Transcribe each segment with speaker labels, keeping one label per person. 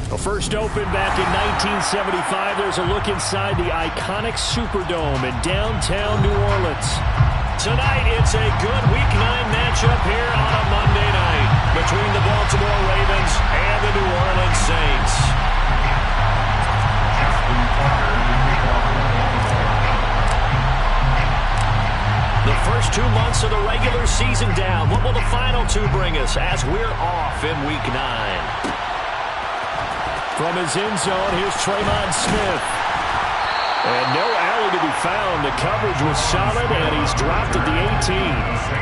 Speaker 1: Well, first opened back in 1975. There's a look inside the iconic Superdome in downtown New Orleans. Tonight, it's a good Week 9 matchup here on a Monday night between the Baltimore Ravens and the New Orleans Saints. The first 2 months of the regular season down. What will the final 2 bring us as we're off in Week 9? From his end zone, here's Tremon Smith. And no alley to be found. The coverage was solid, and he's dropped at the 18.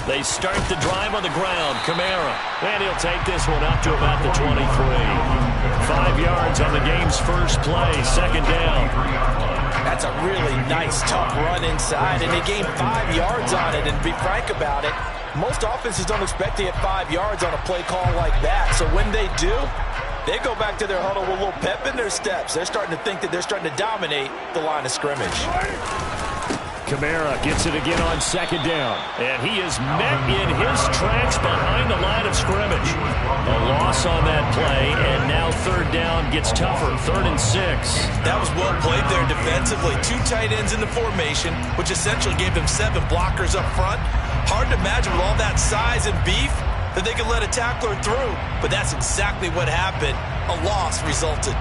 Speaker 1: They start the drive on the ground. Kamara. And he'll take this one up to about the 23. 5 yards on the game's first play. Second down.
Speaker 2: That's a really nice, tough run inside, and they gained 5 yards on it. And to be frank about it, most offenses don't expect to get 5 yards on a play call like that. So when they do, they go back to their huddle with a little pep in their steps. They're starting to think that they're starting to dominate the line of scrimmage.
Speaker 1: Kamara gets it again on second down. And he is met in his tracks behind the line of scrimmage. A loss on that play, and now third down gets tougher. 3rd and 6.
Speaker 2: That was well played there defensively. 2 tight ends in the formation, which essentially gave them 7 blockers up front. Hard to imagine with all that size and beef that they could let a tackler through. But that's exactly what happened. A loss resulted.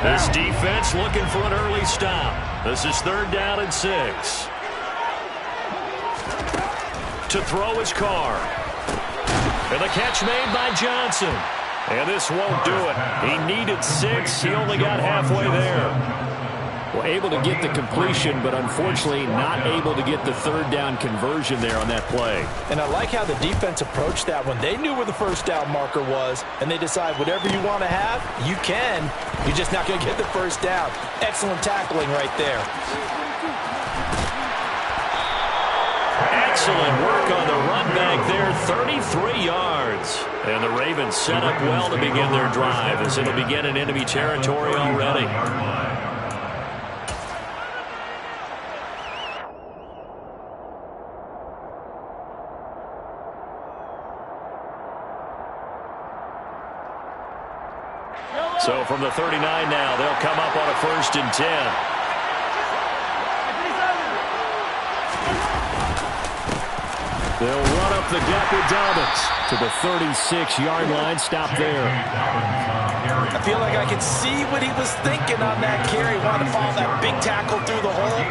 Speaker 1: This defense looking for an early stop. This is 3rd down and 6. To throw his Carr. And the catch made by Johnson. And this won't do it. He needed 6. He only got halfway there. Well, able to get the completion, but unfortunately not able to get the 3rd down conversion there on that play.
Speaker 2: And I like how the defense approached that one. They knew where the first down marker was, and they decide whatever you want to have, you can. You're just not going to get the first down. Excellent tackling right there.
Speaker 1: Excellent work on the run back there. 33 yards. And the Ravens set up well to begin their drive as it'll begin in enemy territory already. So from the 39 now, they'll come up on a 1st and 10. They'll run up the gut with Dobbins to the 36-yard line. Stop there.
Speaker 2: I feel like I could see what he was thinking on that carry. Wanted to follow that big tackle through the hole.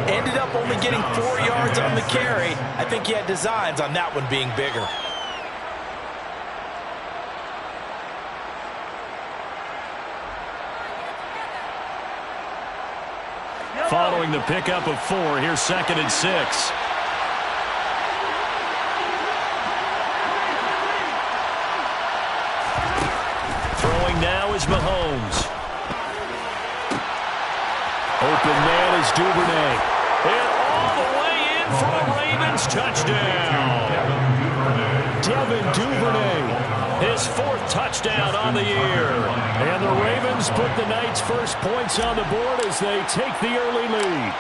Speaker 2: Ended up only getting 4 yards on the carry. I think he had designs on that one being bigger.
Speaker 1: Following the pickup of 4, here's 2nd and 6. Throwing now is Mahomes. Open man is Duvernay. And all the way in for a Ravens touchdown. Devin Duvernay. His 4th touchdown on the year. And the Ravens put the night's first points on the board as they take the early lead.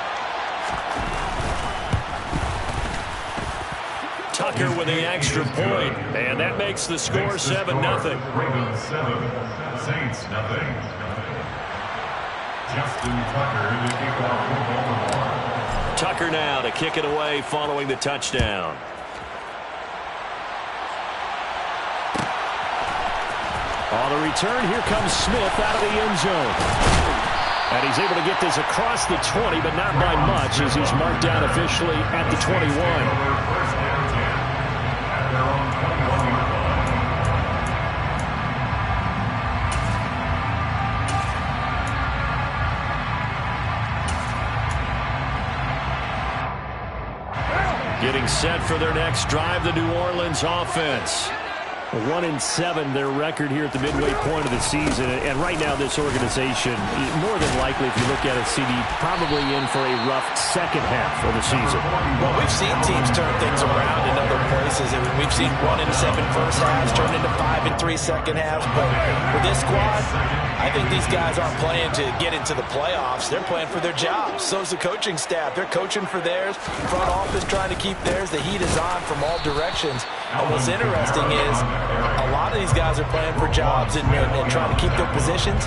Speaker 1: Tucker with the extra point, and that makes the score 7-0.
Speaker 3: Ravens 7, Saints 0. Justin Tucker to kick off for Baltimore.
Speaker 1: Tucker now to kick it away following the touchdown. On the return, here comes Smith out of the end zone. And he's able to get this across the 20, but not by much as he's marked down officially at the 21. Getting set for their next drive, the New Orleans offense. 1-7 their record here at the midway point of the season. And right now this organization, more than likely, if you look at it, CD, probably in for a rough second half of the season.
Speaker 2: Well, we've seen teams turn things around in other places. I mean, we've seen 1-7 first halves turn into 5-3 second halves. But with this squad, I think these guys aren't playing to get into the playoffs. They're playing for their jobs. So's the coaching staff. They're coaching for theirs. Front office trying to keep theirs. The heat is on from all directions. And what's interesting is a lot of these guys are playing for jobs and trying to keep their positions.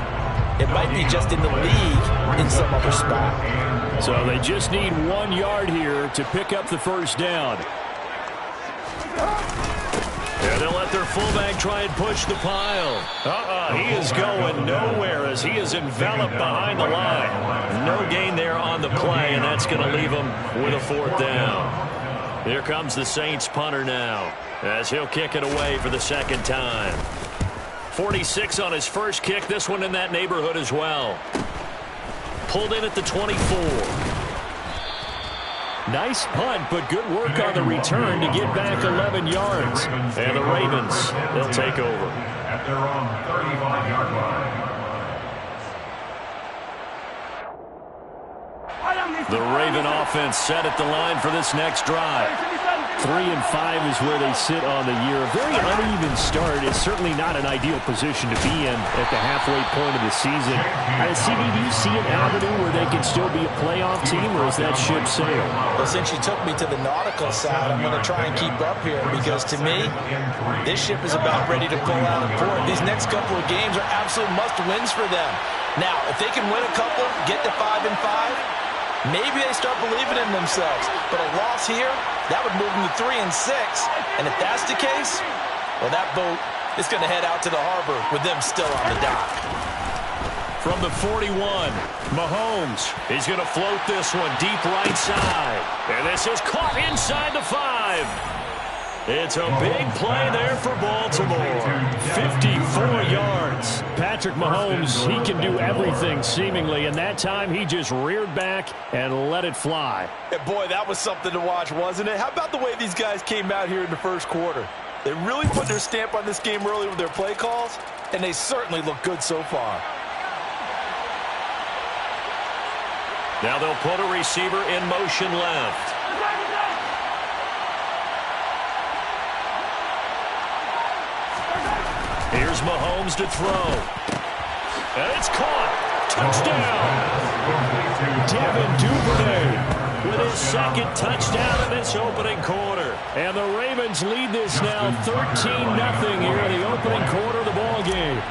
Speaker 2: It might be just in the league in some other spot.
Speaker 1: So they just need 1 yard here to pick up the first down. And they'll let their fullback try and push the pile. He is going nowhere as he is enveloped behind the line. No gain there on the play, and that's going to leave him with a 4th down. Here comes the Saints punter now, as he'll kick it away for the second time. 46 on his first kick, this one in that neighborhood as well. Pulled in at the 24. Nice punt, but good work on the return to get back 11 yards. And the Ravens, they'll take over.
Speaker 3: At their own 35-yard line.
Speaker 1: The Raven offense set at the line for this next drive. 3-5 is where they sit on the year. A very uneven start. It's certainly not an ideal position to be in at the halfway point of the season. CD, do you see an avenue where they can still be a playoff team, or is that ship sailed?
Speaker 2: Well, since you took me to the nautical side, I'm going to try and keep up here because, to me, this ship is about ready to pull out of port. These next couple of games are absolute must-wins for them. Now, if they can win a couple, get to 5-5, maybe they start believing in themselves. But a loss here, that would move them to 3-6. And if that's the case, well, that boat is going to head out to the harbor with them still on the dock.
Speaker 1: From the 41, Mahomes. He's going to float this one deep right side. And this is caught inside the 5. It's a big play there for Baltimore. 54 yards. Patrick Mahomes, he can do everything seemingly, and that time he just reared back and let it fly.
Speaker 2: And boy, that was something to watch, wasn't it? How about the way these guys came out here in the first quarter? They really put their stamp on this game early with their play calls, and they certainly look good so far.
Speaker 1: Now they'll put a receiver in motion left. Here's Mahomes to throw. And it's caught. Touchdown. Devin Duvernay with his second touchdown in this opening quarter. And the Ravens lead this now 13-0 here in the opening quarter of the ball game.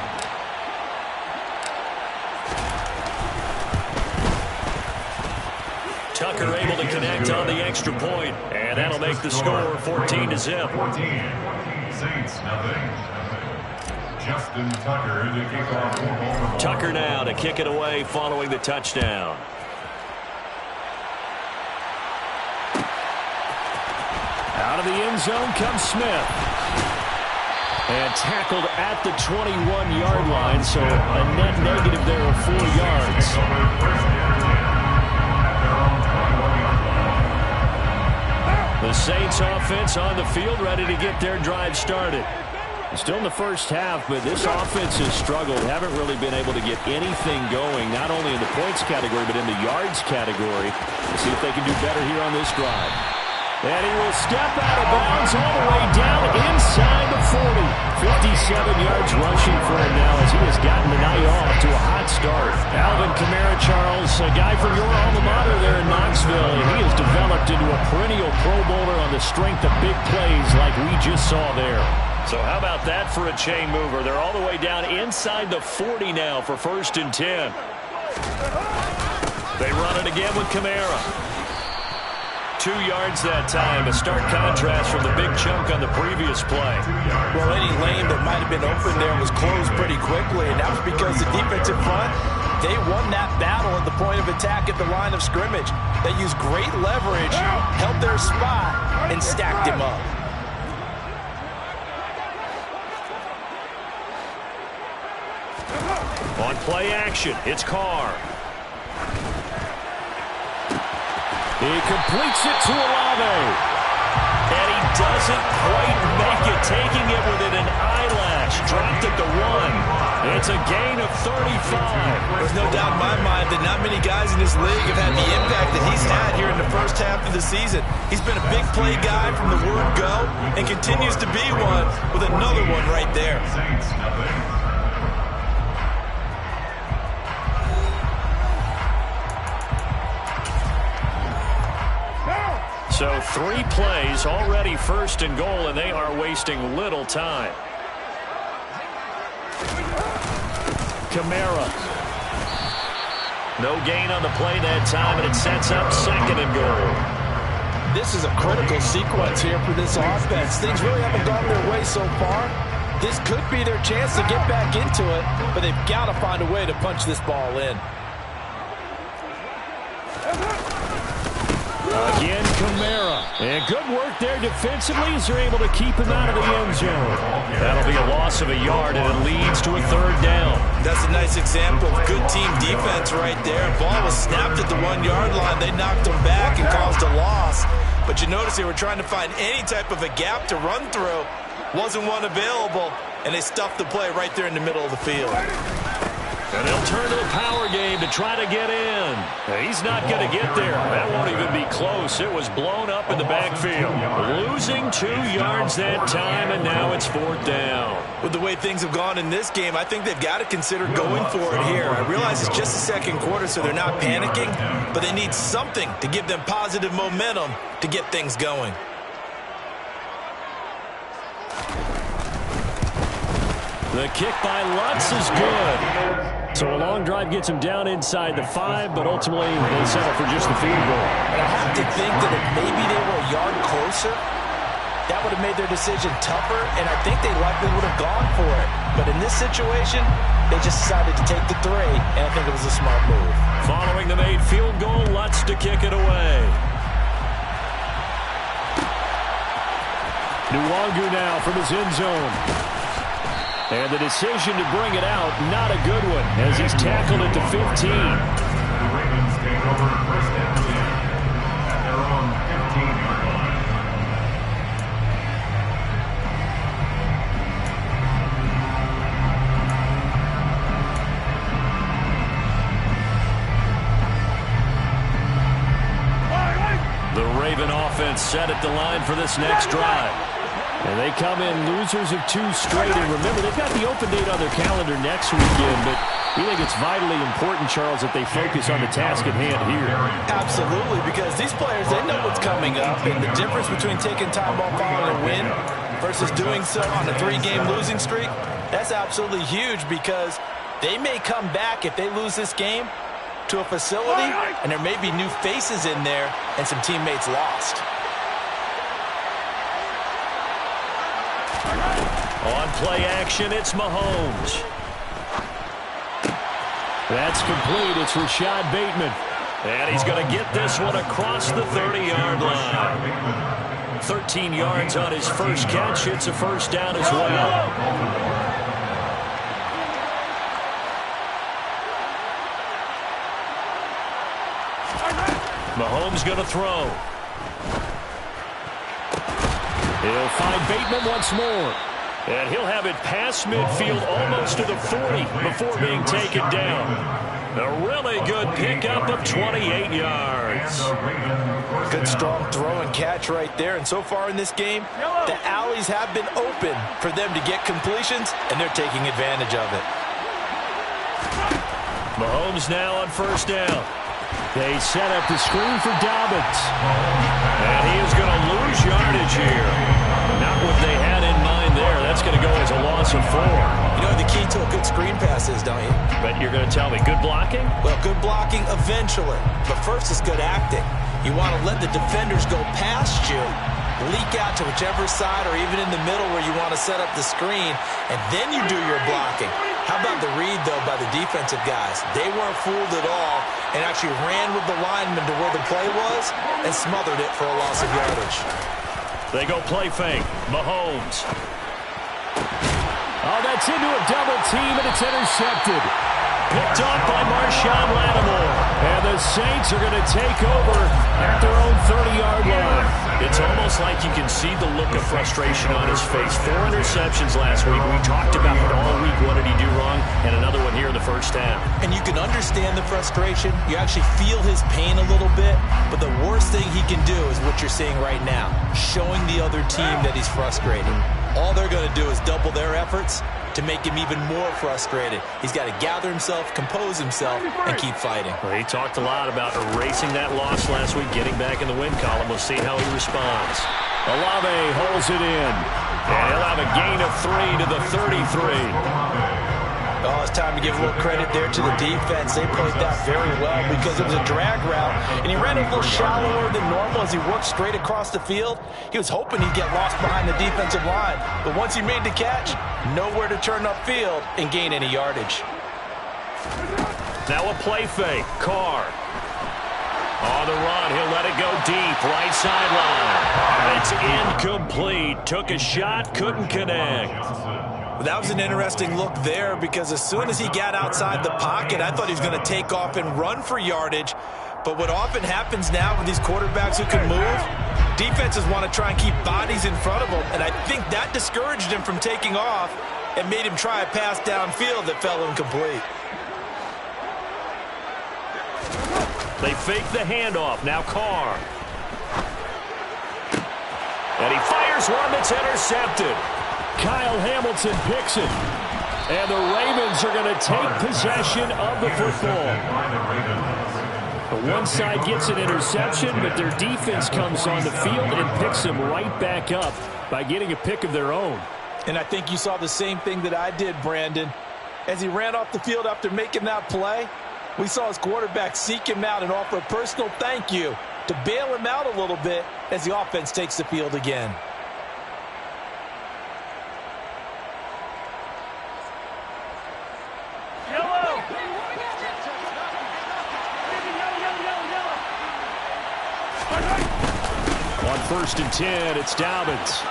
Speaker 1: Tucker able to connect on the extra point, and that'll make the score 14-0.
Speaker 3: 14. Saints, nothing. Justin Tucker to kick off for Baltimore.
Speaker 1: Tucker now to kick it away following the touchdown. Out of the end zone comes Smith. And tackled at the 21-yard line, so a net negative there of 4 yards. The Saints offense on the field ready to get their drive started. Still in the first half, but this offense has struggled. Haven't really been able to get anything going, not only in the points category, but in the yards category. Let's see if they can do better here on this drive. And he will step out of bounds all the way down inside the 40. 57 yards rushing for him now as he has gotten the night off to a hot start. Alvin Kamara, Charles, a guy from your alma mater there in Knoxville, and he has developed into a perennial Pro Bowler on the strength of big plays like we just saw there. So how about that for a chain mover? They're all the way down inside the 40 now for 1st and 10. They run it again with Kamara. 2 yards that time, a stark contrast from the big chunk on the previous play.
Speaker 2: Well, any lane that might have been open there was closed pretty quickly, and that was because the defensive front, they won that battle at the point of attack at the line of scrimmage. They used great leverage, held their spot, and stacked him up.
Speaker 1: On play action, it's Carr. He completes it to Olave. And he doesn't quite make it, taking it within an eyelash. Dropped it to 1. It's a gain of 35.
Speaker 2: There's no doubt in my mind that not many guys in this league have had the impact that he's had here in the first half of the season. He's been a big play guy from the word go and continues to be one with another one right there.
Speaker 3: Saints, nothing.
Speaker 1: So 3 plays, already first and goal, and they are wasting little time. Kamara. No gain on the play that time, and it sets up second and goal.
Speaker 2: This is a critical sequence here for this offense. Things really haven't gone their way so far. This could be their chance to get back into it, but they've got to find a way to punch this ball in.
Speaker 1: Again, Kamara. And good work there defensively as they're able to keep him out of the end zone. That'll be a loss of a yard, and it leads to a 3rd down.
Speaker 2: That's a nice example of good team defense right there. Ball was snapped at the 1-yard line. They knocked him back and caused a loss. But you notice they were trying to find any type of a gap to run through. Wasn't one available, and they stuffed the play right there in the middle of the field.
Speaker 1: And they'll turn to the power game to try to get in. He's not going to get there. That won't even be close. It was blown up in the backfield. Losing 2 yards that time, and now it's 4th down.
Speaker 2: With the way things have gone in this game, I think they've got to consider going for it here. I realize it's just the 2nd quarter, so they're not panicking, but they need something to give them positive momentum to get things going.
Speaker 1: The kick by Lutz is good. So a long drive gets him down inside the 5, but ultimately they settle for just the field goal.
Speaker 2: And I have to think that if maybe they were a yard closer, that would have made their decision tougher, and I think they likely would have gone for it. But in this situation, they just decided to take the 3, and I think it was a smart move.
Speaker 1: Following the made field goal, Lutz to kick it away. Nwangu now from his end zone. And the decision to bring it out, not a good one, as he's tackled at the 15.
Speaker 3: The Ravens take over 1st and 10 at their own 15-yard line.
Speaker 1: The Raven offense set at the line for this next drive. And they come in losers of 2 straight. And remember, they've got the open date on their calendar next weekend. But we think it's vitally important, Charles, that they focus on the task at hand here.
Speaker 2: Absolutely, because these players, they know what's coming up. And the difference between taking time off following a win versus doing so on a 3-game losing streak, that's absolutely huge, because they may come back if they lose this game to a facility, and there may be new faces in there and some teammates lost.
Speaker 1: On play action, it's Mahomes. That's complete. It's Rashad Bateman. And he's going to get this one across the 30-yard line. 13 yards on his first catch. It's a 1st down as well. Mahomes going to throw. He'll find Bateman once more. And he'll have it past midfield almost to the 40 before being taken down. A really good pickup of 28 yards.
Speaker 2: Good strong throw and catch right there. And so far in this game, the alleys have been open for them to get completions, and they're taking advantage of it.
Speaker 1: Mahomes now on 1st down. They set up the screen for Dobbins. And he is going to lose yardage here. Not what they had in mind there. That's going to go as a loss of 4.
Speaker 2: You know what the key to a good screen pass is, don't you?
Speaker 1: But you're going to tell me, good blocking?
Speaker 2: Well, good blocking eventually. But first is good acting. You want to let the defenders go past you, leak out to whichever side or even in the middle where you want to set up the screen, and then you do your blocking. How about the read, though, by the defensive guys? They weren't fooled at all and actually ran with the lineman to where the play was and smothered it for a loss of yardage.
Speaker 1: They go play fake. Mahomes. Oh, that's into a double team, and it's intercepted. picked off by Marshawn Lattimore. And the Saints are going to take over at their own 30-yard line.
Speaker 2: It's almost like you can see the look of frustration on his face. 4 interceptions last week. We talked about it all week. What did he do wrong? And another one here in the first half. And you can understand the frustration. You actually feel his pain a little bit. But the worst thing he can do is what you're seeing right now, showing the other team that he's frustrated. All they're going to do is double their efforts to make him even more frustrated. He's got to gather himself, compose himself, and keep fighting.
Speaker 1: Well, he talked a lot about erasing that loss last week, getting back in the win column. We'll see how he responds. Olave holds it in. And he'll have a gain of 3 to the 33.
Speaker 2: Oh, it's time to give a little credit there to the defense. They played that very well because it was a drag route, and he ran it a little shallower than normal as he worked straight across the field. He was hoping he'd get lost behind the defensive line, but once he made the catch, nowhere to turn upfield and gain any yardage.
Speaker 1: Now a play fake. Carr. On the run, he'll let it go deep, right sideline. It's incomplete. Took a shot, couldn't connect.
Speaker 2: That was an interesting look there because as soon as he got outside the pocket, I thought he was going to take off and run for yardage. But what often happens now with these quarterbacks who can move, defenses want to try and keep bodies in front of them, and I think that discouraged him from taking off and made him try a pass downfield that fell incomplete.
Speaker 1: They fake the handoff. Now Carr. And he fires one that's intercepted. Kyle Hamilton picks it. And the Ravens are going to take possession of the football. One side gets an interception, but their defense comes on the field and picks them right back up by getting a pick of their own.
Speaker 2: And I think you saw the same thing that I did, Brandon. As he ran off the field after making that play, we saw his quarterback seek him out and offer a personal thank you to bail him out a little bit as the offense takes the field again.
Speaker 1: On 1st and 10, it's Dobbins.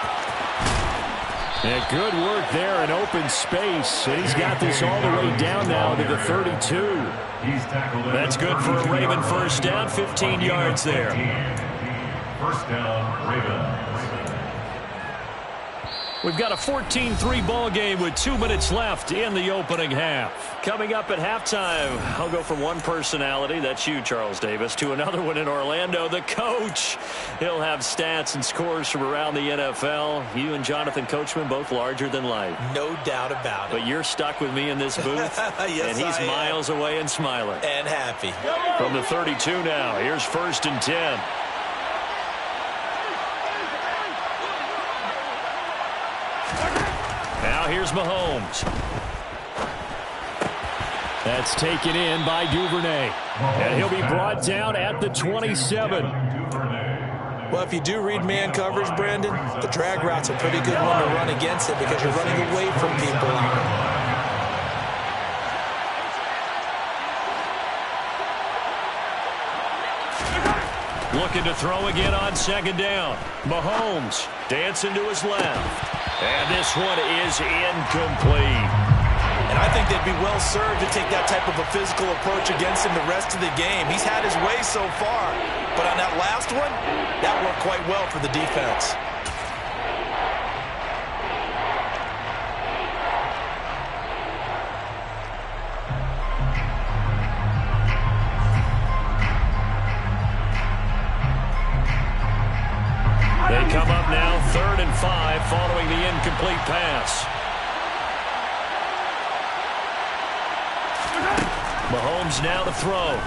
Speaker 1: And good work there in open space. And he's got this all the way down now to the 32. That's good for a Raven first down, 15 yards there.
Speaker 3: First down, Ravens.
Speaker 1: We've got a 14-3 ball game with 2 minutes left in the opening half. Coming up at halftime, I'll go from one personality, that's you, Charles Davis, to another one in Orlando, the coach. He'll have stats and scores from around the NFL. You and Jonathan Coachman both larger than life.
Speaker 2: No doubt about it.
Speaker 1: But you're stuck with me in this booth,
Speaker 2: yes,
Speaker 1: and he's miles away and smiling.
Speaker 2: And happy.
Speaker 1: From the 32 now, here's 1st and 10. Now here's Mahomes. That's taken in by Duvernay. And he'll be brought down at the 27.
Speaker 2: Well, if you do read man coverage, Brandon, the drag route's a pretty good one to run against it because you're running away from people.
Speaker 1: Looking to throw again on 2nd down. Mahomes dancing to his left. And this one is incomplete.
Speaker 2: And I think they'd be well served to take that type of a physical approach against him the rest of the game. He's had his way so far. But on that last one, that worked quite well for the defense.
Speaker 1: They come up now 3rd and 5 following the incomplete pass. Mahomes now to throw.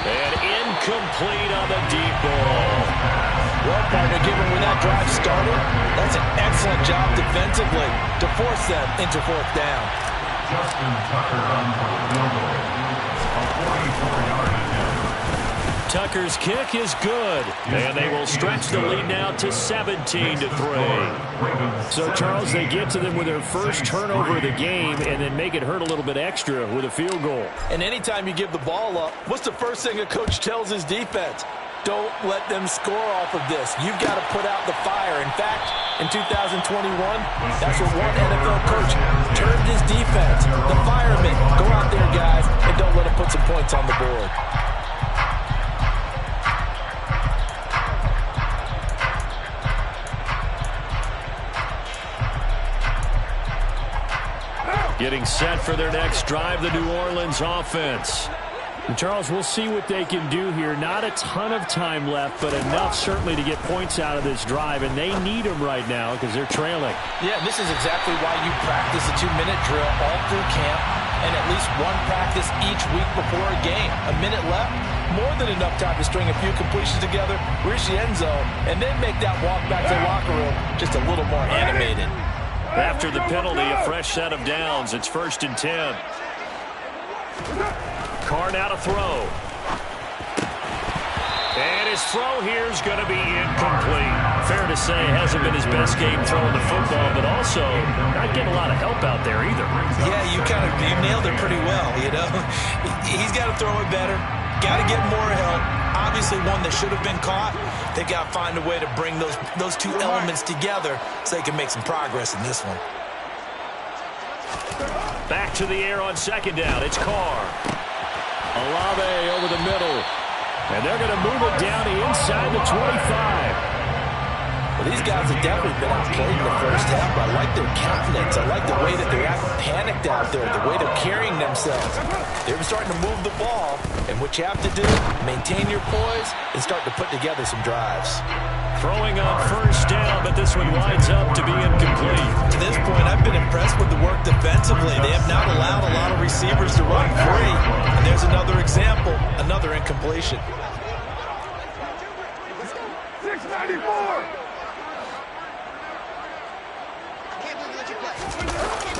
Speaker 1: And incomplete on the deep ball.
Speaker 2: Well, partner, given where that drive started, that's an excellent job defensively to force them into 4th down.
Speaker 3: Justin Tucker on for the field goal. A 44-yard attempt.
Speaker 1: Tucker's kick is good, and they will stretch the lead now to 17-3. So, Charles, they get to them with their first turnover of the game and then make it hurt a little bit extra with a field goal.
Speaker 2: And anytime you give the ball up, what's the first thing a coach tells his defense? Don't let them score off of this. You've got to put out the fire. In fact, in 2021, that's what one NFL coach termed his defense. The firemen. Go out there, guys, and don't let them put some points on the board.
Speaker 1: Getting set for their next drive, the New Orleans offense. And Charles, we'll see what they can do here. Not a ton of time left, but enough certainly to get points out of this drive, and they need them right now because they're trailing.
Speaker 2: Yeah, this is exactly why you practice a 2-minute drill all through camp and at least one practice each week before a game. A minute left, more than enough time to string a few completions together, reach the end zone, and then make that walk back to the locker room just a little more animated.
Speaker 1: After the penalty, a fresh set of downs. It's 1st and 10. Carr now to throw. And his throw here is going to be incomplete. Fair to say, it hasn't been his best game throwing the football, but also not getting a lot of help out there either.
Speaker 2: Yeah, you nailed it pretty well, you know. He's got to throw it better. Got to get more help. Obviously one that should have been caught. They've got to find a way to bring those two elements together so they can make some progress in this one.
Speaker 1: Back to the air on 2nd down. It's Carr. Olave over the middle. And they're going to move it down to inside the 25.
Speaker 2: Well, these guys have definitely been outplayed in the first half, but I like their countenance. I like the way that they're panicked out there, the way they're carrying themselves. They're starting to move the ball, and what you have to do, maintain your poise and start to put together some drives.
Speaker 1: Throwing on 1st down, but this one winds up to be incomplete.
Speaker 2: To this point, I've been impressed with the work defensively. They have not allowed a lot of receivers to run free. And there's another example, another incompletion.
Speaker 3: 694.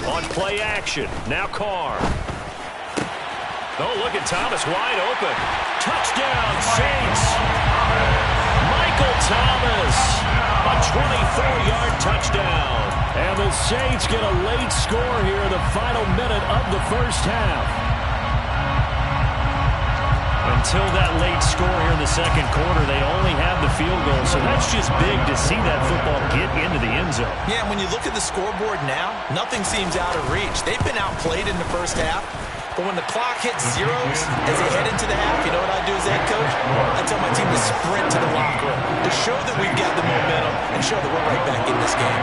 Speaker 1: On play action, now Carr. Oh, look at Thomas wide open. Touchdown, Saints. Michael Thomas, a 24-yard touchdown. And the Saints get a late score here in the final minute of the first half. Until that late score here in the second quarter, they only have the field goal, so that's just big to see that football get into the end zone.
Speaker 2: Yeah, when you look at the scoreboard now, nothing seems out of reach. They've been outplayed in the first half, but when the clock hits zeros as they head into the half, you know what I do as head coach? I tell my team to sprint to the locker room to show that we've got the momentum and show that we're right back in this game.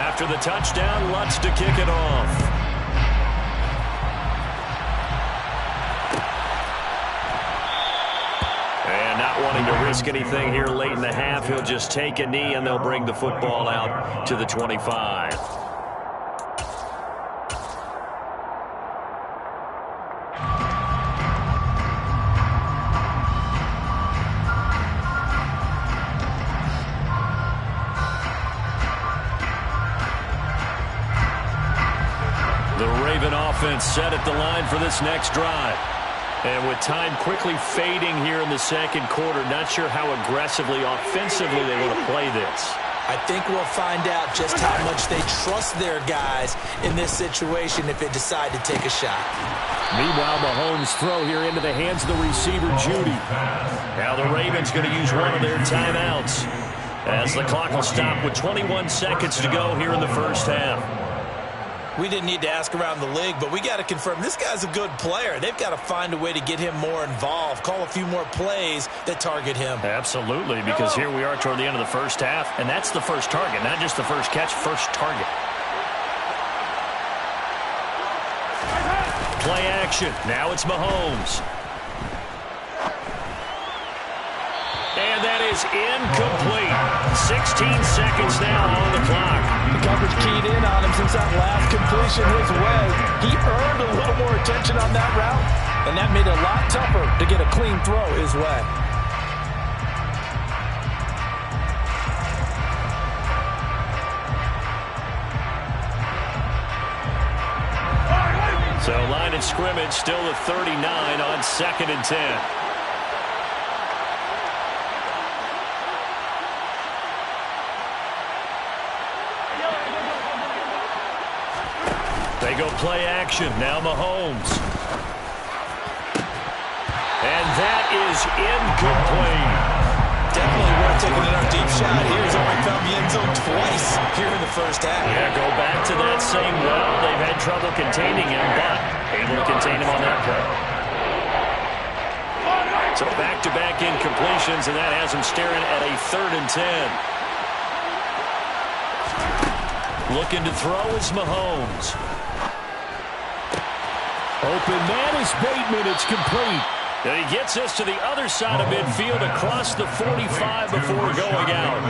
Speaker 1: After the touchdown, Lutz to kick it off. Wanting to risk anything here late in the half, he'll just take a knee and they'll bring the football out to the 25. The Raven offense set at the line for this next drive. And with time quickly fading here in the second quarter, not sure how aggressively, offensively they want to play this.
Speaker 2: I think we'll find out just how much they trust their guys in this situation if they decide to take a shot.
Speaker 1: Meanwhile, Mahomes' throw here into the hands of the receiver, Judy. Now the Ravens going to use one of their timeouts as the clock will stop with 21 seconds to go here in the first half.
Speaker 2: We didn't need to ask around the league, but we got to confirm this guy's a good player. They've got to find a way to get him more involved, call a few more plays that target him.
Speaker 1: Absolutely, because here we are toward the end of the first half, and that's the first target, not just the first catch, first target. Play action. Now it's Mahomes. And that is incomplete. 16 seconds now on the clock.
Speaker 2: The coverage keyed in on him since that last completion his way. He earned a little more attention on that route, and that made it a lot tougher to get a clean throw his way.
Speaker 1: So line of scrimmage still at 39 on 2nd and 10. They go play action. Now Mahomes. And that is incomplete.
Speaker 2: Definitely worth taking another deep shot here. He's only found the end zone twice here in the first half.
Speaker 1: Yeah, go back to that same well. They've had trouble containing him, but able to contain him on that play. So back-to-back incompletions, and that has him staring at a 3rd and 10. Looking to throw is Mahomes. Open man is Bateman. It's complete. And he gets us to the other side of midfield across the 45 before going out.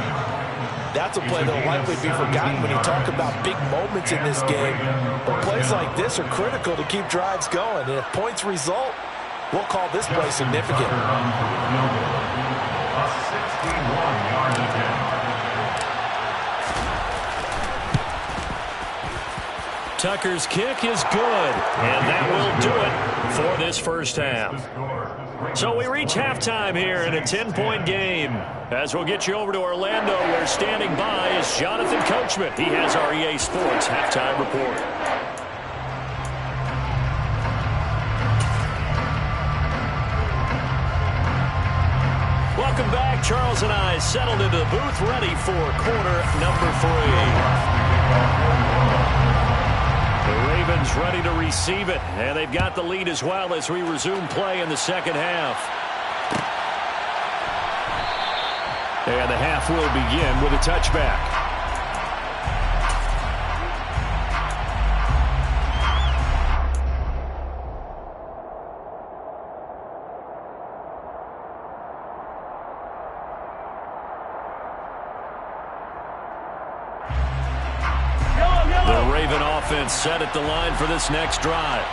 Speaker 2: That's a play that will likely be forgotten when you talk about big moments in this game. But plays like this are critical to keep drives going. And if points result, we'll call this play significant.
Speaker 3: A 61-yard attempt.
Speaker 1: Tucker's kick is good, and that will do it for this first half. So we reach halftime here in a 10-point game. As we'll get you over to Orlando, where standing by is Jonathan Coachman. He has our EA Sports halftime report. Welcome back. Charles and I settled into the booth, ready for quarter number 3. The Ravens ready to receive it, and they've got the lead as well as we resume play in the second half. And the half will begin with a touchback. Set at the line for this next drive.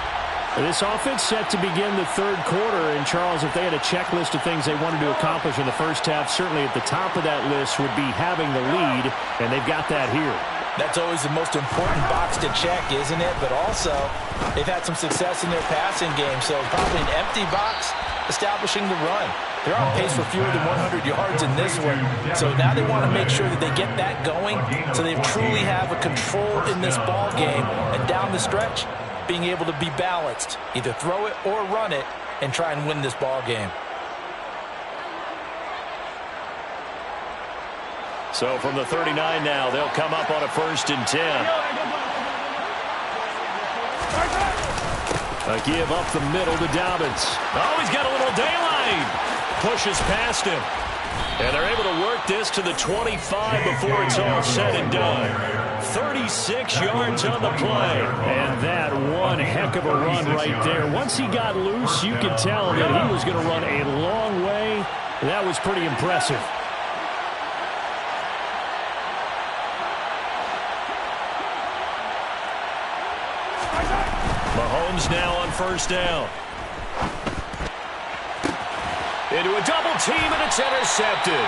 Speaker 4: This offense set to begin the third quarter, and Charles, if they had a checklist of things they wanted to accomplish in the first half, certainly at the top of that list would be having the lead, and they've got that here.
Speaker 2: That's always the most important box to check, isn't it? But also, they've had some success in their passing game, so probably an empty box establishing the run. They're on pace for fewer than 100 yards in this one. So now they want to make sure that they get that going so they truly have a control in this ball game. And down the stretch, being able to be balanced. Either throw it or run it and try and win this ball game.
Speaker 1: So from the 39 now, they'll come up on a 1st and 10. A give up the middle to Dobbins. Oh, he's got a little daylight. Pushes past him. And they're able to work this to the 25 before it's all said and done. 36 yards on the play. And that one heck of a run right there. Once he got loose, you could tell that he was going to run a long way. That was pretty impressive. Mahomes now on 1st down. Into a double team, and it's intercepted.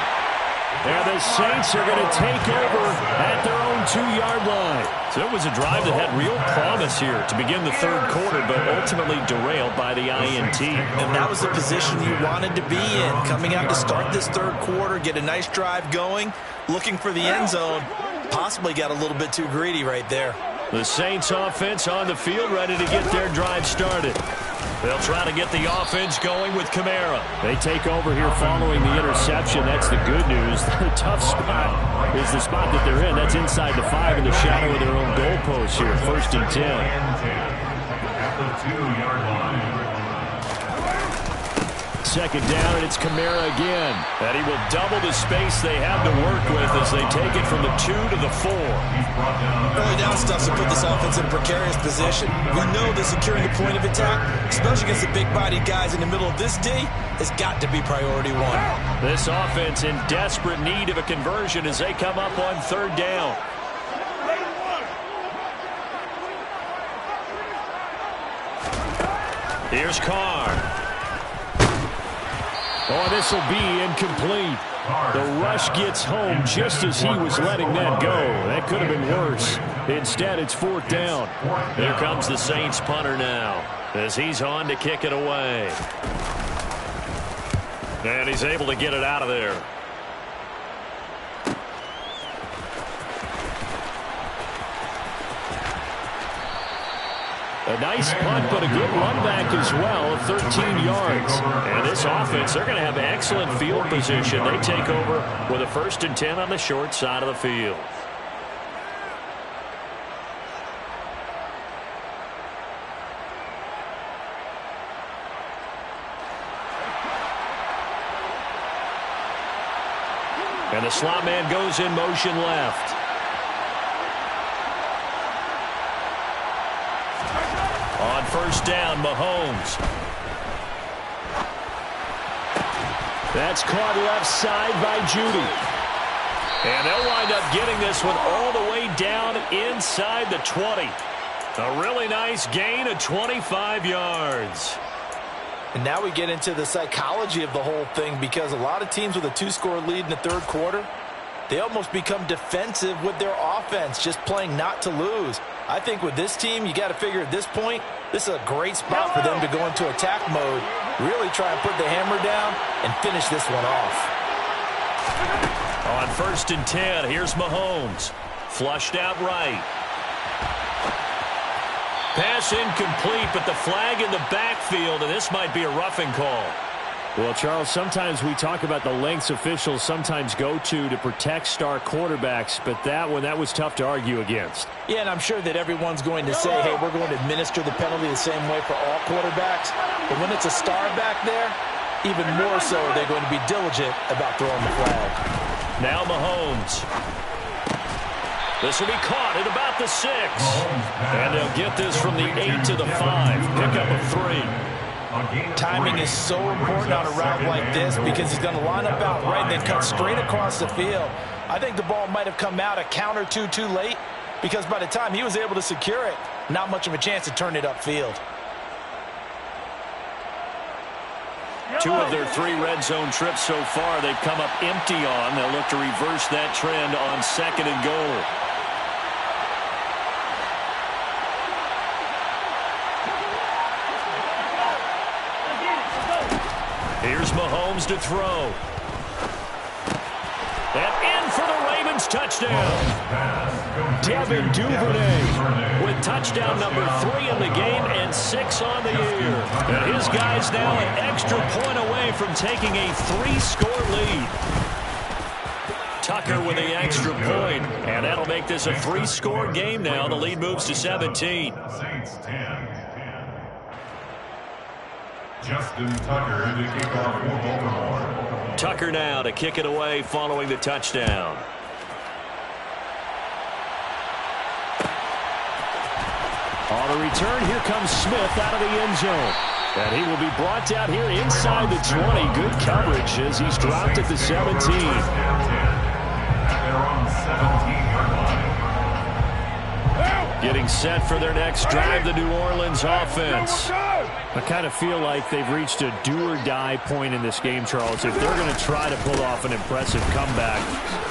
Speaker 1: And the Saints are going to take over at their own 2-yard line. So it was a drive that had real promise here to begin the third quarter, but ultimately derailed by the INT.
Speaker 2: And that was the position you wanted to be in. Coming out to start this third quarter, get a nice drive going, looking for the end zone. Possibly got a little bit too greedy right there.
Speaker 1: The Saints offense on the field, ready to get their drive started. They'll try to get the offense going with Kamara.
Speaker 4: They take over here following the interception. That's the good news. The tough spot is the spot that they're in. That's inside the 5 in the shadow of their own goalpost here. 1st and 10.
Speaker 3: At the 2-yard line.
Speaker 1: 2nd down, and it's Kamara again. And he will double the space they have to work with as they take it from the 2 to the 4.
Speaker 2: Early down stuff to put this offense in a precarious position. We know that securing the point of attack, especially against the big-bodied guys in the middle of this D, has got to be priority 1.
Speaker 1: This offense in desperate need of a conversion as they come up on 3rd down. Here's Carr. Oh, this will be incomplete. The rush gets home just as he was letting that go. That could have been worse. Instead, it's 4th down. Here comes the Saints punter now as he's on to kick it away. And he's able to get it out of there.
Speaker 4: A nice punt, but a good run back as well, 13 yards. And this offense, they're going to have excellent field position. They take over with a 1st and 10 on the short side of the field. And the slot man goes in motion left. On 1st down, Mahomes. That's caught left side by Judy. And they'll wind up getting this one all the way down inside the 20. A really nice gain of 25 yards.
Speaker 2: And now we get into the psychology of the whole thing, because a lot of teams with a 2-score lead in the 3rd quarter, they almost become defensive with their offense, just playing not to lose. I think with this team, you got to figure at this point, this is a great spot for them to go into attack mode, really try and put the hammer down and finish this one off.
Speaker 1: On 1st and 10, here's Mahomes. Flushed out right. Pass incomplete, but the flag in the backfield, and this might be a roughing call.
Speaker 4: Well, Charles, sometimes we talk about the lengths officials sometimes go to protect star quarterbacks, but that was tough to argue against.
Speaker 2: Yeah, and I'm sure that everyone's going to say, hey, we're going to administer the penalty the same way for all quarterbacks. But when it's a star back there, even more so they're going to be diligent about throwing the flag.
Speaker 1: Now Mahomes. This will be caught at about the 6. And they'll get this from the 8 to the 5. Pickup of 3.
Speaker 2: Timing is so important on a route like this, because he's going to line up out right and then cut straight across the field. I think the ball might have come out a count or two too late, because by the time he was able to secure it, not much of a chance to turn it upfield.
Speaker 1: 2 of their 3 red zone trips so far, they've come up empty on. They'll look to reverse that trend on 2nd and goal. Here's Mahomes to throw. And in for the Ravens touchdown. Devin Duvernay with touchdown number 3 in the game and 6 on the year. And his guys now an extra point away from taking a 3-score lead. Tucker with the extra point, and that'll make this a 3-score game now. The lead moves to 17.
Speaker 3: Saints 10. Justin Tucker to kick off for Baltimore.
Speaker 1: Tucker now to kick it away following the touchdown.
Speaker 4: On the return, here comes Smith out of the end zone. And he will be brought down here inside the 20. Good coverage as he's dropped at the 17.
Speaker 3: They're on the 17-yard line.
Speaker 4: Getting set for their next drive, the New Orleans offense. I kind of feel like they've reached a do-or-die point in this game, Charles. If they're going to try to pull off an impressive comeback,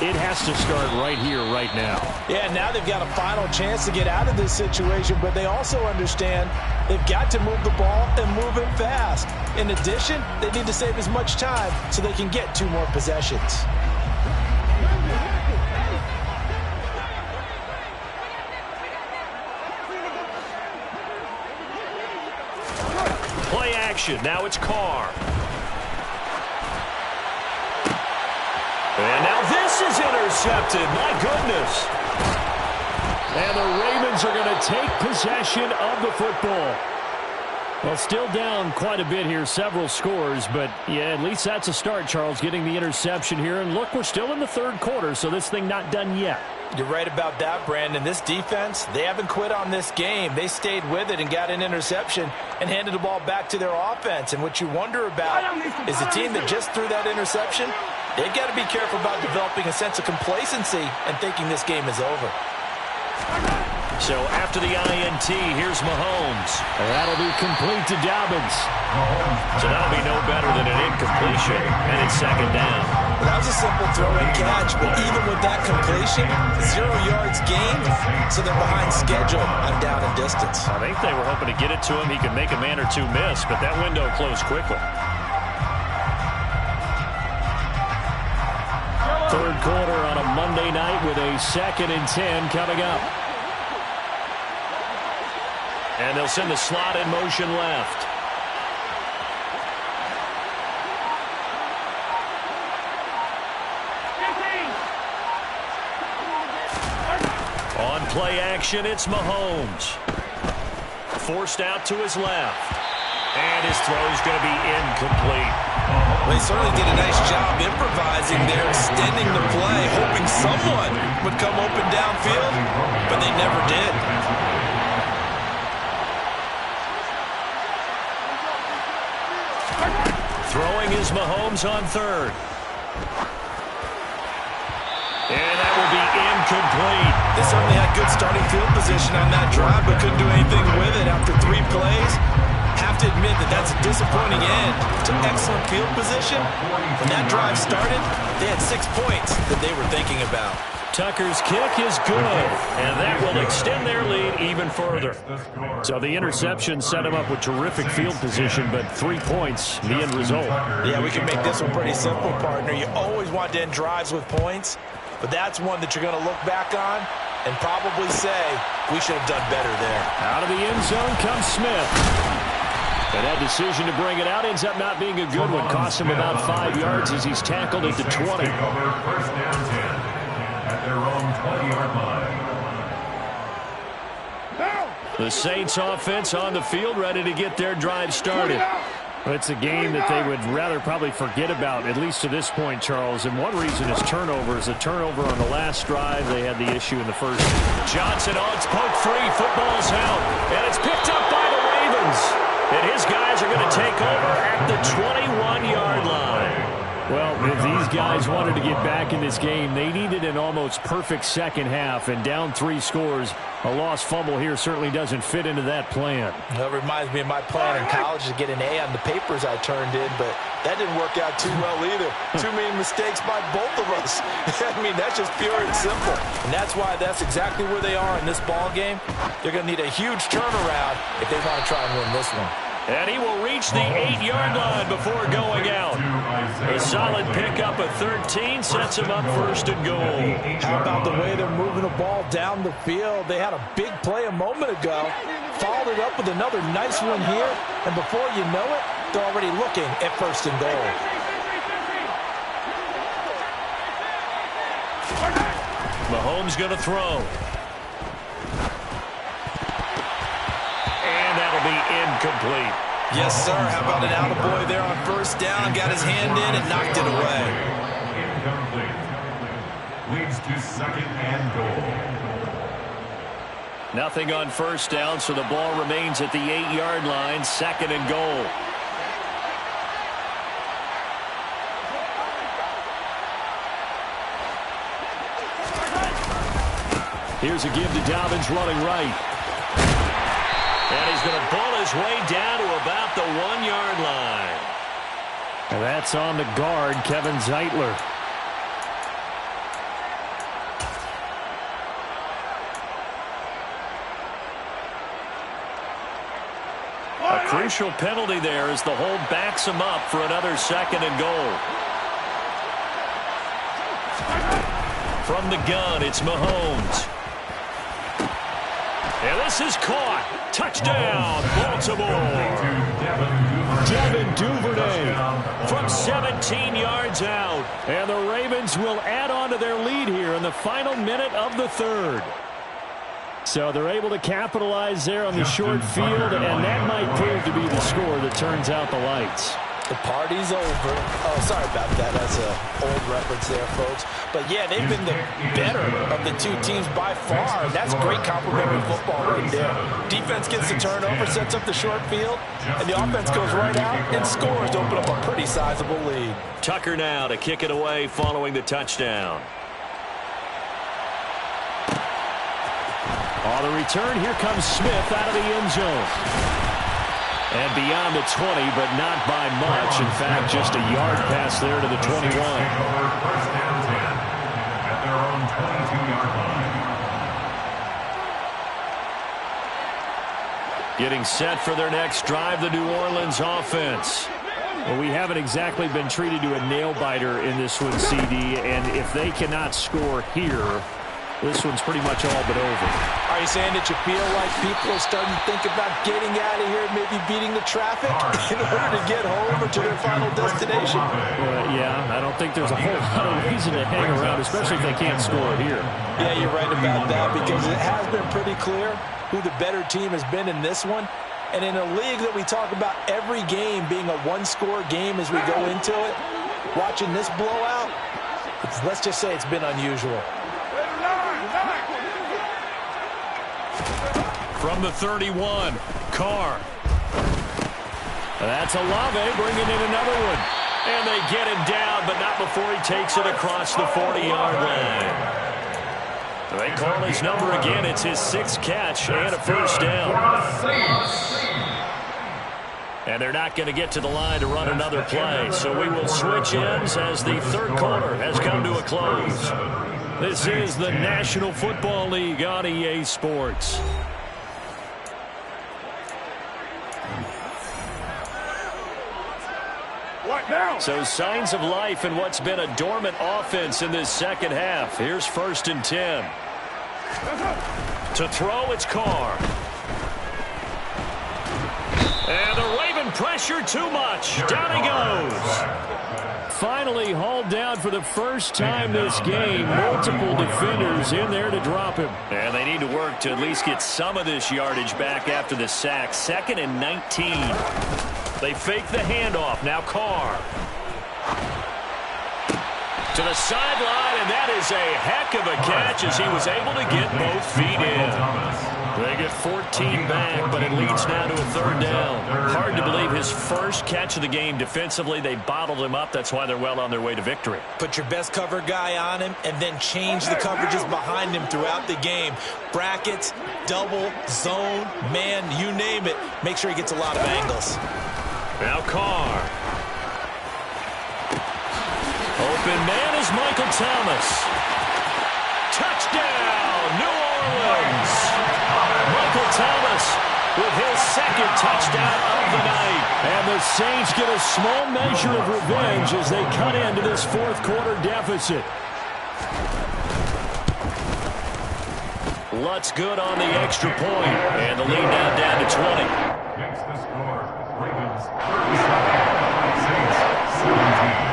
Speaker 4: it has to start right here, right now.
Speaker 2: Yeah, now they've got a final chance to get out of this situation, but they also understand they've got to move the ball and move it fast. In addition, they need to save as much time so they can get 2 more possessions.
Speaker 1: Now it's Carr. And now this is intercepted. My goodness.
Speaker 4: And the Ravens are going to take possession of the football. Well, still down quite a bit here, several scores, but yeah, at least that's a start, Charles, getting the interception here. And look, we're still in the 3rd quarter, so this thing not done yet.
Speaker 2: You're right about that, Brandon. This defense, they haven't quit on this game. They stayed with it and got an interception and handed the ball back to their offense. And what you wonder about is the team that just threw that interception, they've got to be careful about developing a sense of complacency and thinking this game is over.
Speaker 1: So after the INT, here's Mahomes.
Speaker 4: And that'll be complete to Dobbins.
Speaker 1: So that'll be no better than an incompletion, and it's 2nd down.
Speaker 2: That was a simple throw and catch, but even with that completion, 0 yards gained, so they're behind schedule on down and distance.
Speaker 1: I think they were hoping to get it to him. He could make a man or 2 miss, but that window closed quickly.
Speaker 4: 3rd quarter on a Monday night with a 2nd and 10 coming up.
Speaker 1: And they'll send the slot in motion left. On play action, it's Mahomes. Forced out to his left. And his throw's going to be incomplete.
Speaker 2: Well, he certainly did a nice job improvising there, extending the play, hoping someone would come open downfield, but they never did.
Speaker 1: Throwing is Mahomes on third. And that will be incomplete.
Speaker 2: They certainly had good starting field position on that drive, but couldn't do anything with it after 3 plays. Have to admit that that's a disappointing end to excellent field position. When that drive started, they had 6 points that they were thinking about.
Speaker 1: Tucker's kick is good, and that will extend their lead even further. So the interception set him up with terrific field position, but 3 points, the end result.
Speaker 2: Yeah, we can make this one pretty simple, partner. You always want to end drives with points, but that's one that you're going to look back on and probably say, we should have done better there.
Speaker 1: Out of the end zone comes Smith. And that decision to bring it out ends up not being a good one. Cost him about 5 yards as he's tackled at the 20.
Speaker 3: First down 10 at their own 20-yard line.
Speaker 1: The Saints offense on the field, ready to get their drive started.
Speaker 4: It's a game that they would rather probably forget about, at least to this point, Charles. And one reason is turnovers. A turnover on the last drive. They had the issue in the first.
Speaker 1: Johnson on its poke free. Football's out. And it's picked up by the Ravens. And his guys are going to take over at the 21-yard line.
Speaker 4: Well, if these guys wanted to get back in this game, they needed an almost perfect second half. And down 3 scores, a lost fumble here certainly doesn't fit into that plan.
Speaker 2: That reminds me of my plan in college to get an A on the papers I turned in, but that didn't work out too well either. Too many mistakes by both of us. I mean, that's just pure and simple. And that's why that's exactly where they are in this ball game. They're going to need a huge turnaround if they want to try and win this one.
Speaker 1: And he will reach the 8-yard line before going out. A solid pickup of 13 sets him up first and goal.
Speaker 2: How about the way they're moving the ball down the field? They had a big play a moment ago, followed it up with another nice one here, and before you know it, they're already looking at first and goal.
Speaker 1: Mahomes going to throw. And that'll be incomplete.
Speaker 2: Yes, sir. How about an attaboy there on first down? Got his hand in and knocked it away.
Speaker 3: Incomplete. Leads to second and goal.
Speaker 1: Nothing on first down, so the ball remains at the 8-yard line, second and goal. Here's a give to Dobbins running right. And he's going to pull his way down to about the 1-yard line.
Speaker 4: And that's on the guard, Kevin Zeitler.
Speaker 1: A crucial penalty there as the hold backs him up for another second and goal. From the gun, it's Mahomes. And this is caught. Touchdown, Baltimore. Devin Duvernay from 17 yards out.
Speaker 4: And the Ravens will add on to their lead here in the final minute of the third. So they're able to capitalize there on the short field, and that might prove to be the score that turns out the lights.
Speaker 2: The party's over. Oh, sorry about that. That's an old reference there, folks. But, yeah, they've been the better of the two teams by far. That's great complimentary football right there. Defense gets the turnover, sets up the short field, and the offense goes right out and scores to open up a pretty sizable lead.
Speaker 1: Tucker now to kick it away following the touchdown.
Speaker 4: On the return, here comes Smith out of the end zone. And beyond the 20, but not by much. In fact, just a yard pass there to the 21.
Speaker 3: First down 10 at their own 22-yard line.
Speaker 1: Getting set for their next drive, the New Orleans offense.
Speaker 4: Well, we haven't exactly been treated to a nail-biter in this one, CD. And if they cannot score here, this one's pretty much all but over.
Speaker 2: Are you saying that you feel like people are starting to think about getting out of here, maybe beating the traffic in order to get home or to their final destination?
Speaker 4: Yeah, I don't think there's a whole lot of reason to hang around, especially if they can't score here.
Speaker 2: Yeah, you're right about that, because it has been pretty clear who the better team has been in this one. And in a league that we talk about every game being a one-score game as we go into it, watching this blowout, let's just say it's been unusual.
Speaker 1: From the 31, Carr.
Speaker 4: That's Olave bringing in another one.
Speaker 1: And they get him down, but not before he takes it across the 40-yard line. They call his number again. It's his 6th catch and a first down. And they're not going to get to the line to run another play. So we will switch ends as the third quarter has come to a close. This is the National Football League on EA Sports. So signs of life in what's been a dormant offense in this second half. Here's 1st and 10. To throw, it's Carr. And the Raven pressure too much. Down he goes.
Speaker 4: Finally hauled down for the first time this game. Multiple defenders in there to drop him.
Speaker 1: And they need to work to at least get some of this yardage back after the sack. 2nd and 19. They fake the handoff. Now Carr. To the sideline, and that is a heck of a catch as he was able to get both feet in. They get 14 back, but it leads now to a 3rd down. Hard to believe his first catch of the game defensively. They bottled him up. That's why they're well on their way to victory.
Speaker 2: Put your best cover guy on him and then change the coverages behind him throughout the game. Brackets, double, zone, man, you name it. Make sure he gets a lot of angles.
Speaker 1: Now Carr. Open man is Michael Thomas. Touchdown, New Orleans. Michael Thomas with his 2nd touchdown of the night.
Speaker 4: And the Saints get a small measure of revenge as they cut into this 4th quarter deficit.
Speaker 1: Lutz good on the extra point. And the lead now down to 20.
Speaker 3: Makes the score. Ravens 37, Saints 17.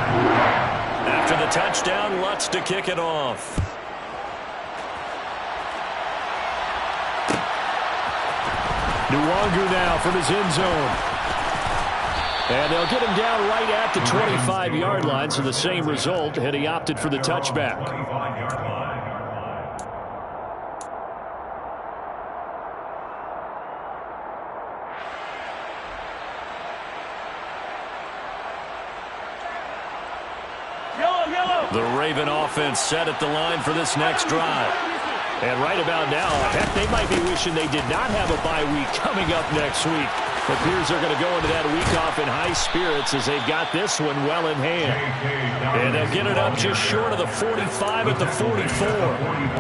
Speaker 1: After the touchdown, Lutz to kick it off.
Speaker 4: Nwangu now from his end zone. And they'll get him down right at the 25-yard line, so the same result had he opted for the touchback.
Speaker 3: 25-yard line.
Speaker 1: The Raven offense set at the line for this next drive.
Speaker 4: And right about now, heck, they might be wishing they did not have a bye week coming up next week. It appears they're going to go into that week off in high spirits as they've got this one well in hand.
Speaker 1: And they'll get it up just short of the 45 at the 44.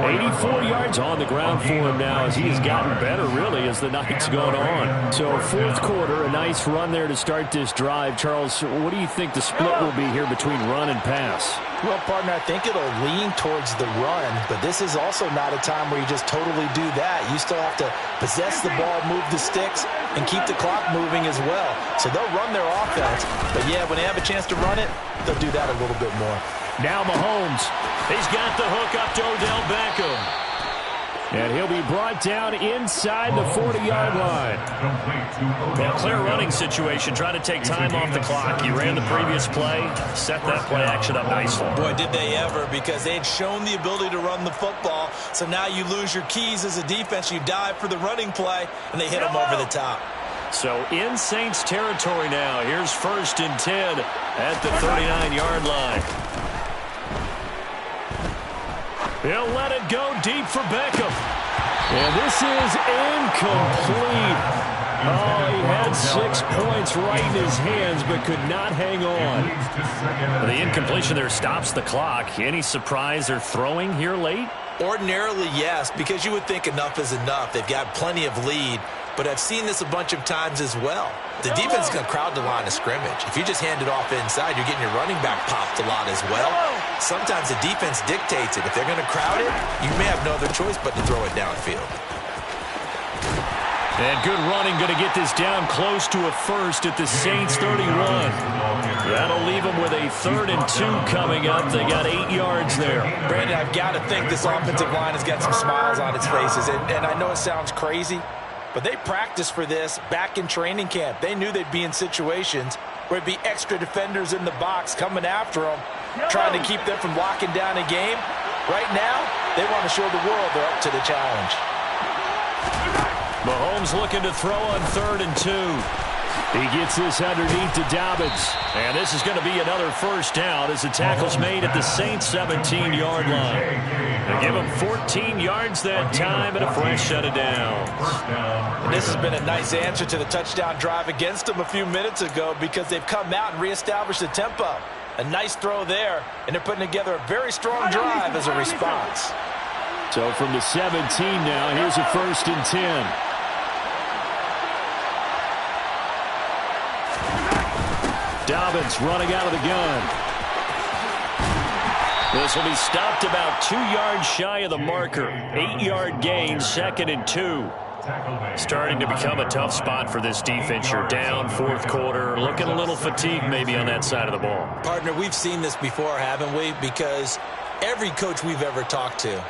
Speaker 4: 84 yards on the ground for him now as he has gotten better, really, as the night's gone on. So 4th quarter, a nice run there to start this drive. Charles, what do you think the split will be here between run and pass?
Speaker 2: Well, partner, I think it'll lean towards the run, but this is also not a time where you just totally do that. You still have to possess the ball, move the sticks, and keep the clock moving as well. So they'll run their offense, but yeah, when they have a chance to run it, they'll do that a little bit more.
Speaker 4: Now Mahomes.
Speaker 1: He's got the hook up to Odell Beckham.
Speaker 4: And he'll be brought down inside the 40-yard line.
Speaker 1: Well, clear running situation, trying to take time off the clock. He ran the previous play, set that play action up nicely.
Speaker 2: Boy, did they ever, because they had shown the ability to run the football. So now you lose your keys as a defense. You dive for the running play, and they hit them over the top.
Speaker 1: So in Saints territory now. Here's 1st and 10 at the 39-yard line. He'll let it go deep for Beckham.
Speaker 4: And this is incomplete. Oh, he had 6 points right in his hands, but could not hang on.
Speaker 1: The incompletion there stops the clock. Any surprise they're throwing here late?
Speaker 2: Ordinarily, yes, because you would think enough is enough. They've got plenty of lead, but I've seen this a bunch of times as well. The defense is going to crowd the line of scrimmage. If you just hand it off inside, you're getting your running back popped a lot as well. sometimes the defense dictates it. If they're going to crowd it, you may have no other choice but to throw it downfield.
Speaker 4: And good running, going to get this down close to a first at the Saints 31. That'll leave them with a 3rd and 2 coming up. They got 8 yards there.
Speaker 2: Brandon, I've got to think this offensive line has got some smiles on its faces. And I know it sounds crazy, but they practiced for this back in training camp. They knew they'd be in situations where it'd be extra defenders in the box coming after them, trying to keep them from locking down a game. Right now, they want to show the world they're up to the challenge.
Speaker 4: Mahomes looking to throw on 3rd and 2. He gets this underneath to Dobbins. And this is going to be another first down as the tackle's made at the Saints 17-yard line. They give him 14 yards that time and a fresh set of downs.
Speaker 2: And this has been a nice answer to the touchdown drive against them a few minutes ago because they've come out and reestablished the tempo. A nice throw there, and they're putting together a very strong drive as a response.
Speaker 4: So from the 17 now, here's a 1st and 10. Dobbins running out of the gun. This will be stopped about 2 yards shy of the marker. 8-yard gain, 2nd and 2. Starting to become a tough spot for this defense. You're down 4th quarter. Looking a little fatigued maybe on that side of the ball.
Speaker 2: Partner, we've seen this before, haven't we? Because every coach we've ever talked to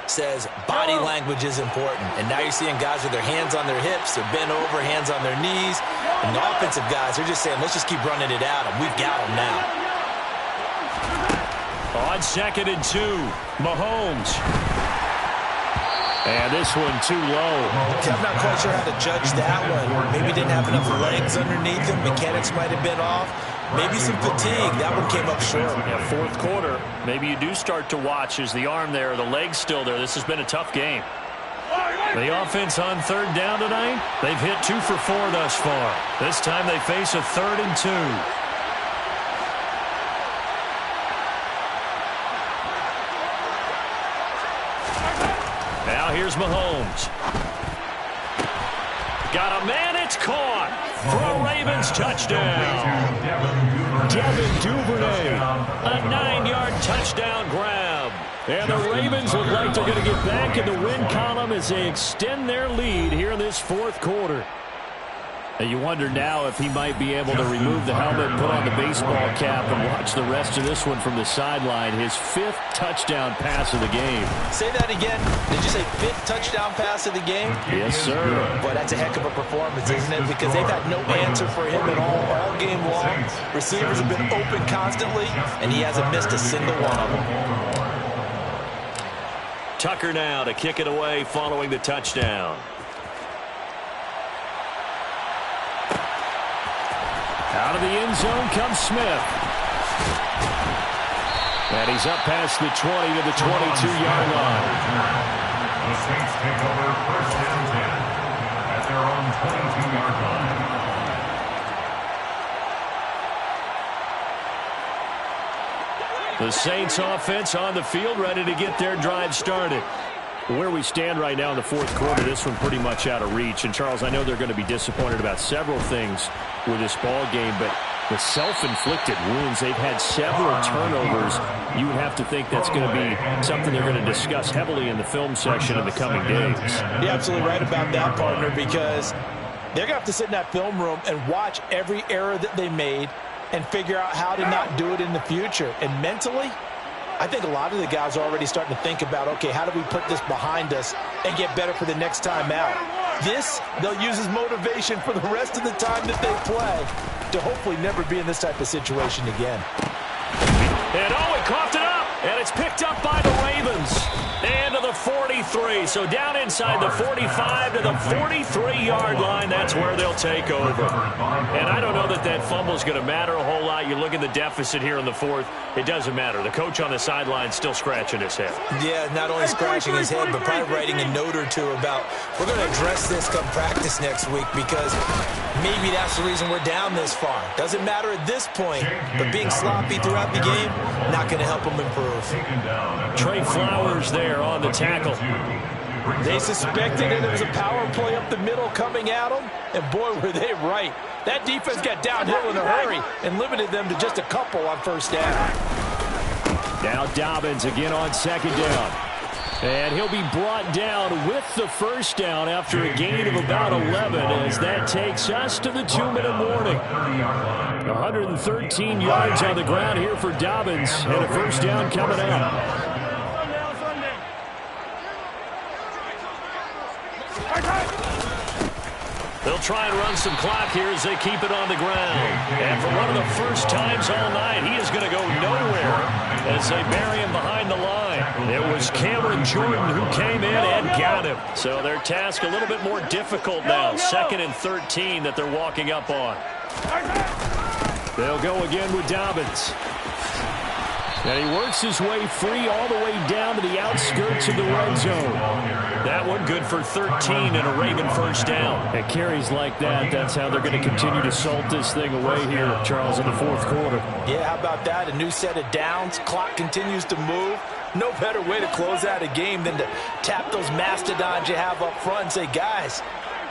Speaker 2: says body language is important. And now you're seeing guys with their hands on their hips, they're bent over, hands on their knees. And the offensive guys, they're just saying, let's just keep running it out, and we've got them now.
Speaker 4: On 2nd and 2, Mahomes. And this one too low.
Speaker 2: I'm not quite sure how to judge that one. Maybe didn't have enough legs underneath him. Mechanics might have been off. Maybe some fatigue. That one came up short.
Speaker 4: Yeah, 4th quarter. Maybe you do start to watch as the arm there, the leg's still there. This has been a tough game. The offense on 3rd down tonight, they've hit 2 for 4 thus far. This time they face a 3rd and 2. Now here's Mahomes. Got a man, it's caught. For a Ravens touchdown. Devin Duvernay, a 9-yard touchdown grab. And the Ravens look like they're going to get back in the win column as they extend their lead here in this 4th quarter. And you wonder now if he might be able to remove the helmet, put on the baseball cap, and watch the rest of this one from the sideline. His 5th touchdown pass of the game.
Speaker 2: Say that again. Did you say 5th touchdown pass of the game?
Speaker 4: Yes, sir.
Speaker 2: Boy, that's a heck of a performance, isn't it? Because they've had no answer for him at all game long. Receivers have been open constantly, and he hasn't missed a single one of them.
Speaker 4: Tucker now to kick it away following the touchdown. Out of the end zone comes Smith. And he's up past the 20 to the 22-yard line.
Speaker 3: The Saints take over 1st and 10 at their own 22-yard line.
Speaker 4: The Saints offense on the field, ready to get their drive started. Where we stand right now in the 4th quarter, this one pretty much out of reach. And, Charles, I know they're going to be disappointed about several things with this ball game, but the self-inflicted wounds, they've had several turnovers. You would have to think that's going to be something they're going to discuss heavily in the film section in the coming days.
Speaker 2: You're absolutely right about that, partner, because they're going to have to sit in that film room and watch every error that they made and figure out how to not do it in the future. And mentally, I think a lot of the guys are already starting to think about, okay, how do we put this behind us and get better for the next time out? This, they'll use as motivation for the rest of the time that they play to hopefully never be in this type of situation again.
Speaker 4: And he coughed it up, and it's picked up by the Ravens. And to the 43, so down inside the 45 to the 43-yard line, that's where they'll take over. And I don't know that that fumble is going to matter a whole lot. You look at the deficit here in the 4th, it doesn't matter. The coach on the sideline still scratching his head.
Speaker 2: Yeah, not only scratching his head, but probably writing a note or two about, we're going to address this come practice next week because maybe that's the reason we're down this far. Doesn't matter at this point, but being sloppy throughout the game, not going to help them improve.
Speaker 4: Trey Flowers there on the tackle.
Speaker 2: They suspected that there was a power play up the middle coming at them, and boy, were they right. That defense got downhill in a hurry and limited them to just a couple on 1st down.
Speaker 4: Now Dobbins again on second down. And he'll be brought down with the first down after a gain of about 11 as that takes us to the 2-minute warning. 113 yards on the ground here for Dobbins and a first down coming up.
Speaker 1: They'll try and run some clock here as they keep it on the ground. And for one of the first times all night, he is going to go nowhere as they bury him behind the line. It was Cameron Jordan who came in and got him. So their task a little bit more difficult now. 2nd and 13 that they're walking up on.
Speaker 4: They'll go again with Dobbins. And he works his way free all the way down to the outskirts of the red zone.
Speaker 1: That one good for 13 and a Raven first down.
Speaker 4: And carries like that, that's how they're going to continue to salt this thing away here, Charles, in the fourth quarter.
Speaker 2: Yeah, how about that? A new set of downs. Clock continues to move. No better way to close out a game than to tap those mastodons you have up front and say, guys,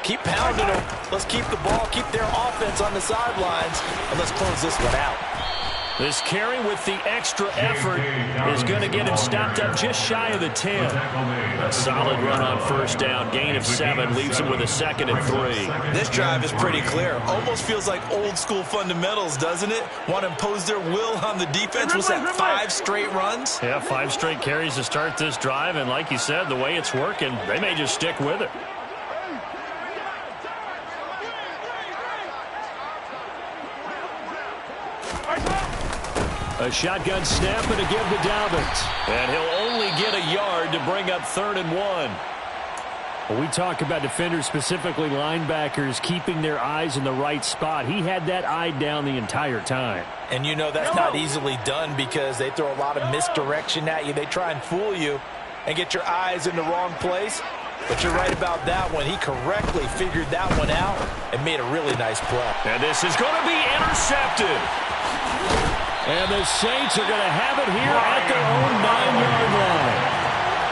Speaker 2: keep pounding them. Let's keep the ball, keep their offense on the sidelines, and let's close this one out.
Speaker 1: This carry with the extra effort is going to get him stopped up just shy of the 10. A solid run on first down. Gain of 7 leaves him with a 2nd and 3.
Speaker 2: This drive is pretty clear. Almost feels like old school fundamentals, doesn't it? Want to impose their will on the defense. Was that 5 straight runs?
Speaker 1: Yeah, 5 straight carries to start this drive. And like you said, the way it's working, they may just stick with it.
Speaker 4: A shotgun snap and a give to Dobbins.
Speaker 1: And he'll only get a yard to bring up 3rd and 1.
Speaker 4: When we talk about defenders, specifically linebackers, keeping their eyes in the right spot, he had that eye down the entire time.
Speaker 2: And you know that's not easily done because they throw a lot of misdirection at you. They try and fool you and get your eyes in the wrong place. But you're right about that one. He correctly figured that one out and made a really nice play.
Speaker 1: And this is going to be intercepted.
Speaker 4: And the Saints are going to have it here at their own 9-yard line.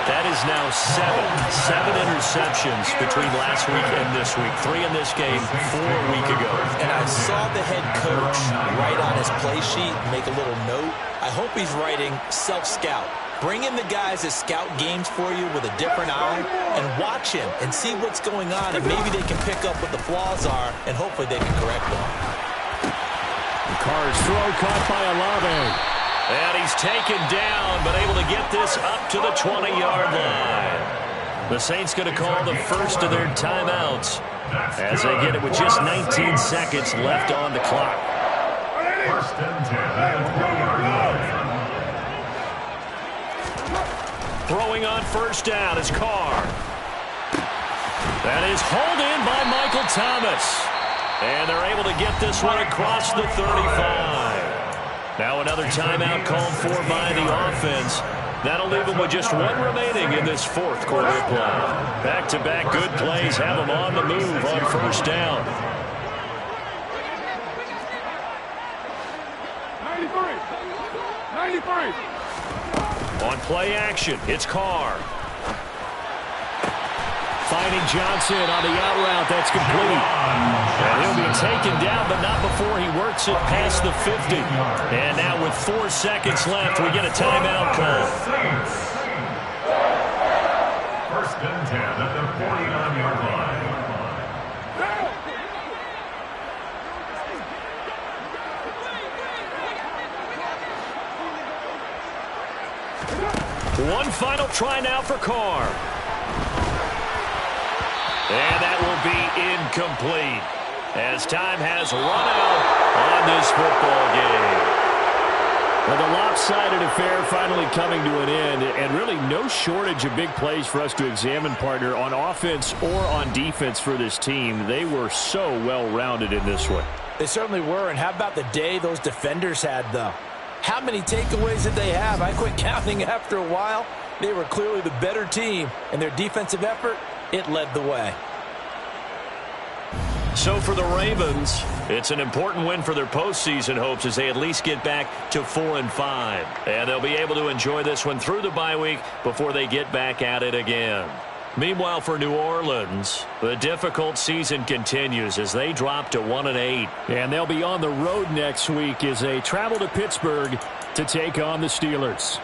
Speaker 1: That is now 7 interceptions between last week and this week. 3 in this game, 4 a week ago.
Speaker 2: And I saw the head coach write on his play sheet, make a little note. I hope he's writing self-scout. Bring in the guys that scout games for you with a different eye and watch him and see what's going on, and maybe they can pick up what the flaws are, and hopefully they can correct them.
Speaker 4: Carr's throw caught by Olave.
Speaker 1: And he's taken down, but able to get this up to the 20-yard line. The Saints going to call the first of their timeouts as they get it with just 19 seconds left on the clock.
Speaker 3: 1st and 10 at the 20-yard line.
Speaker 1: Throwing on first down is Carr. That is hauled in by Michael Thomas. And they're able to get this one across the 35. Now another timeout called for by the offense. That'll leave them with just 1 remaining in this fourth quarter of play. Back-to-back good plays have them on the move on first down.
Speaker 3: 93.
Speaker 1: On play action, it's Carr.
Speaker 4: Finding Johnson on the out route. That's complete.
Speaker 1: And he'll be taken down, but not before he works it past the 50. And now with 4 seconds left, we get a timeout call.
Speaker 3: 1st and 10 at the 49-yard line.
Speaker 1: One final try now for Carr. And that will be incomplete as time has run out on this football game.
Speaker 4: Well, the lopsided affair finally coming to an end, and really no shortage of big plays for us to examine, partner, on offense or on defense for this team. They were so well-rounded in this one.
Speaker 2: They certainly were, and how about the day those defenders had, though? How many takeaways did they have? I quit counting after a while. They were clearly the better team, and their defensive effort, it led the way.
Speaker 1: So for the Ravens, it's an important win for their postseason hopes as they at least get back to 4-5. And they'll be able to enjoy this one through the bye week before they get back at it again. Meanwhile, for New Orleans, the difficult season continues as they drop to 1-8.
Speaker 4: And they'll be on the road next week as they travel to Pittsburgh to take on the Steelers.